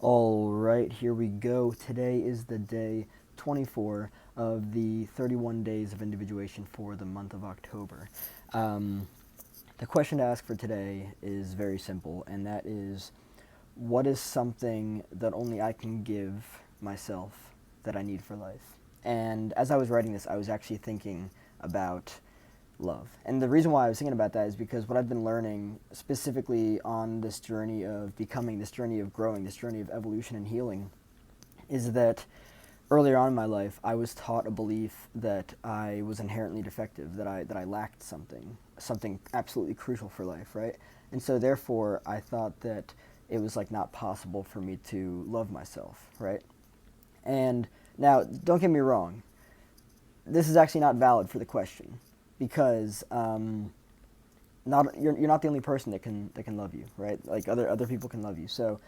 All right, here we go. Today is the day 24 of the 31 days of individuation for the month of October. Um, the question to ask for today is very simple, and that is, what is something that only I can give myself that I need for life? And as I was writing this, I was actually thinking about love. And the reason why I was thinking about that is because what I've been learning specifically on this journey of becoming, this journey of growing, this journey of evolution and healing, is that earlier on in my life, I was taught a belief that I was inherently defective, that I lacked something absolutely crucial for life, right? And so therefore, I thought that it was like not possible for me to love myself, right? And now, don't get me wrong, this is actually not valid for the question because not you're not the only person that can love you, right? Like other people can love you. So,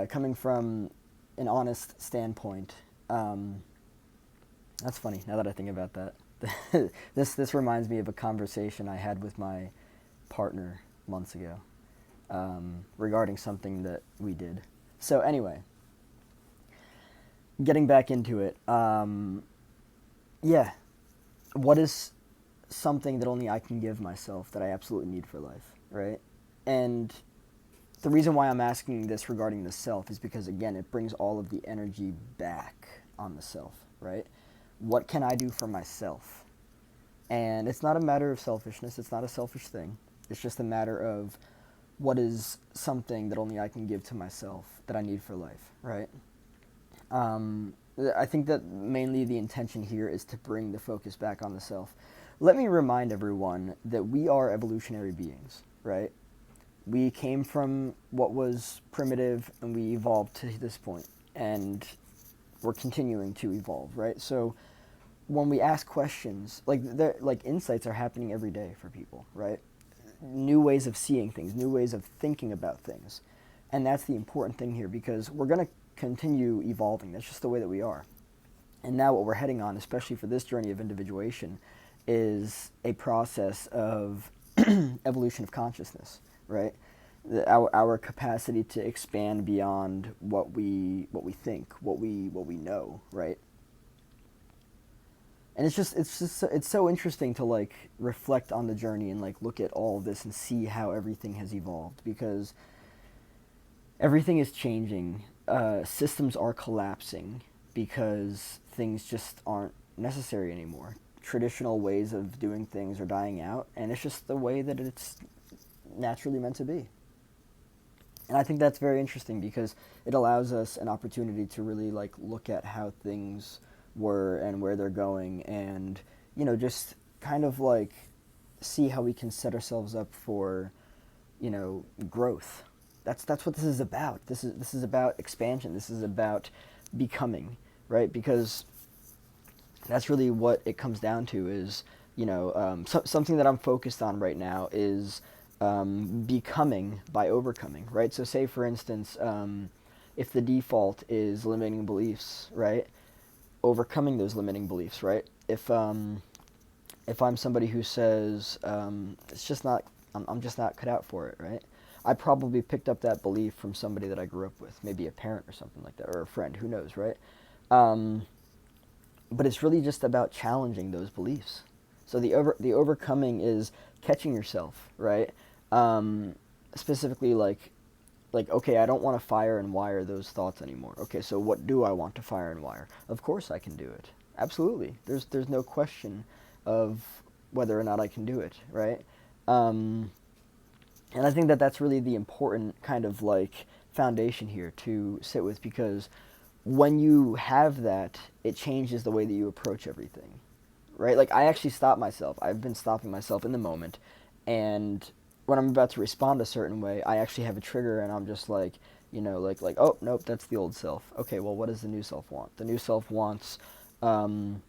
coming from an honest standpoint, that's funny. Now that I think about that, this reminds me of a conversation I had with my partner months ago regarding something that we did. So anyway, getting back into it, yeah, what is something that only I can give myself that I absolutely need for life, right? And the reason why I'm asking this regarding the self is because, again, it brings all of the energy back on the self, right? What can I do for myself? And it's not a matter of selfishness. It's not a selfish thing. It's just a matter of what is something that only I can give to myself that I need for life, right? Um, I think that mainly the intention here is to bring the focus back on the self. Let me remind everyone that we are evolutionary beings, right? We came from what was primitive and we evolved to this point, and we're continuing to evolve, right? So when we ask questions, like insights are happening every day for people, right? New ways of seeing things, new ways of thinking about things. And that's the important thing here because we're going to continue evolving. That's just the way that we are. And now what we're heading on, especially for this journey of individuation, is a process of evolution of consciousness, right? Our capacity to expand beyond what we think, what we know, right? And it's so interesting to like reflect on the journey and like look at all of this and see how everything has evolved because everything is changing. Systems are collapsing because things just aren't necessary anymore. Traditional ways of doing things are dying out, and it's just the way that it's naturally meant to be. And I think that's very interesting because it allows us an opportunity to really like look at how things were and where they're going and just kind of like see how we can set ourselves up for growth. That's what this is about. This is about expansion. This is about becoming, right? Because that's really what it comes down to is something that I'm focused on right now is becoming by overcoming, right? So say for instance, if the default is limiting beliefs, right? Overcoming those limiting beliefs, right? If I'm somebody who says it's just not, I'm just not cut out for it, right? I probably picked up that belief from somebody that I grew up with, maybe a parent or something like that, or a friend, who knows, right? Um, but it's really just about challenging those beliefs. So the overcoming is catching yourself, right? Um, Specifically, like okay, I don't want to fire and wire those thoughts anymore. Okay, so what do I want to fire and wire? Of course I can do it. Absolutely. There's no question of whether or not I can do it, right? Um, and I think that that's really the important kind of like foundation here to sit with because when you have that, it changes the way that you approach everything, right? Like I actually stop myself. I've been stopping myself in the moment, and when I'm about to respond a certain way, I actually have a trigger, and I'm just like, like oh nope, that's the old self. Okay, well, what does the new self want? The new self wants um,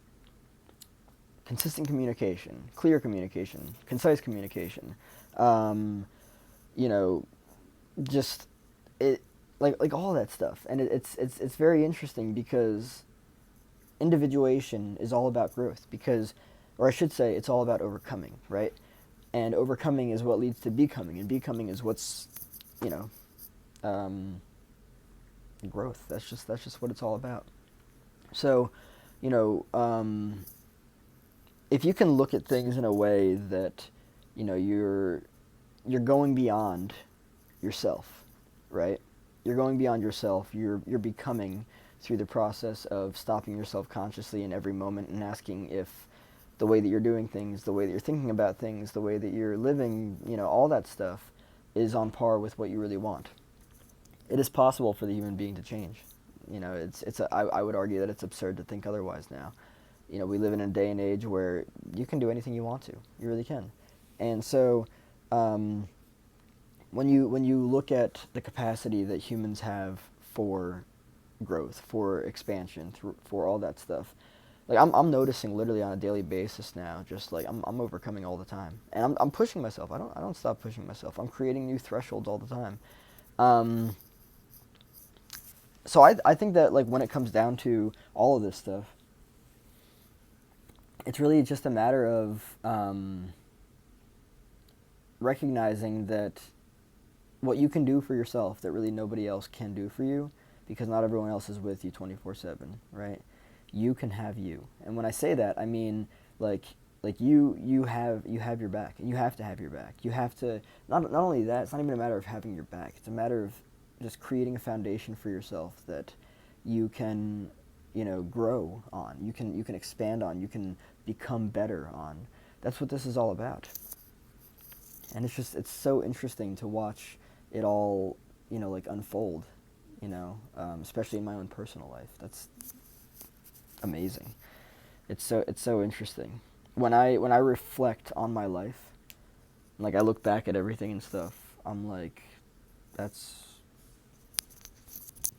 consistent communication, clear communication, concise communication. Um, you know, just it like all that stuff, and it's very interesting because individuation is all about growth because, or I should say, it's all about overcoming, right? And overcoming is what leads to becoming, and becoming is what's, you know, um, growth. That's just what it's all about. So, you know, if you can look at things in a way that, you're going beyond yourself, right? You're going beyond yourself. You're becoming through the process of stopping yourself consciously in every moment and asking if the way that you're doing things, the way that you're thinking about things, the way that you're living, all that stuff is on par with what you really want. It is possible for the human being to change. I would argue that it's absurd to think otherwise now. We live in a day and age where you can do anything you want to. You really can. And so, when you look at the capacity that humans have for growth, for expansion, for all that stuff, like I'm noticing literally on a daily basis now, just like I'm overcoming all the time, and I'm pushing myself. I don't stop pushing myself. I'm creating new thresholds all the time. Um, so I think that, like, when it comes down to all of this stuff, it's really just a matter of recognizing that what you can do for yourself that really nobody else can do for you, because not everyone else is with you 24/7, right? You can have you. And when I say that, I mean, like you have your back, and you have to have your back. You have to, not only that, it's not even a matter of having your back. It's a matter of just creating a foundation for yourself that you can, grow on. You can expand on. You can become better on. That's what this is all about. And it's so interesting to watch it all, like, unfold, especially in my own personal life. That's amazing. It's so interesting. When I reflect on my life, like, I look back at everything and stuff, I'm like, that's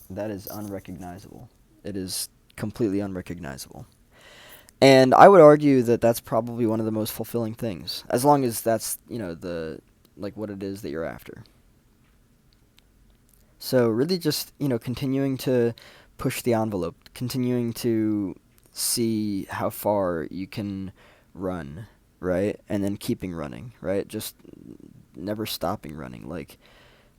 that is unrecognizable. It is completely unrecognizable. And I would argue that that's probably one of the most fulfilling things, as long as that's, the like what it is that you're after. So really just, continuing to push the envelope, continuing to see how far you can run, right? And then keeping running, right? Just never stopping running. Like,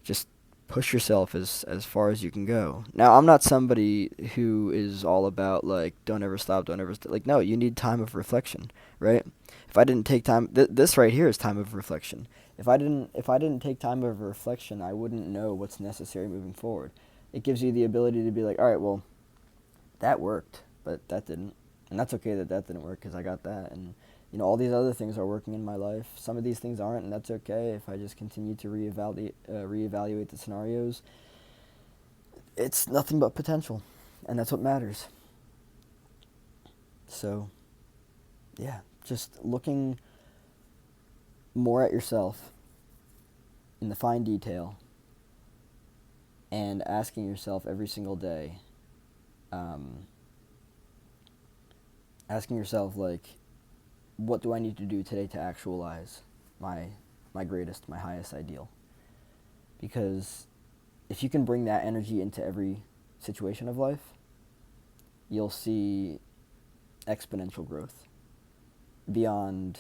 just push yourself as far as you can go. Now, I'm not somebody who is all about, like, don't ever stop, like, no, you need time of reflection, right? If I didn't take time, this right here is time of reflection. If I didn't take time of reflection, I wouldn't know what's necessary moving forward. It gives you the ability to be like, all right, well, that worked, but that didn't. And that's okay that that didn't work, because I got that. And, all these other things are working in my life. Some of these things aren't, and that's okay. If I just continue to reevaluate the scenarios, it's nothing but potential. And that's what matters. So, yeah, just looking more at yourself in the fine detail and asking yourself every single day, um, asking yourself, like, what do I need to do today to actualize my greatest, my highest ideal? Because if you can bring that energy into every situation of life, you'll see exponential growth beyond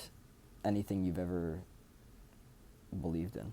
anything you've ever believed in.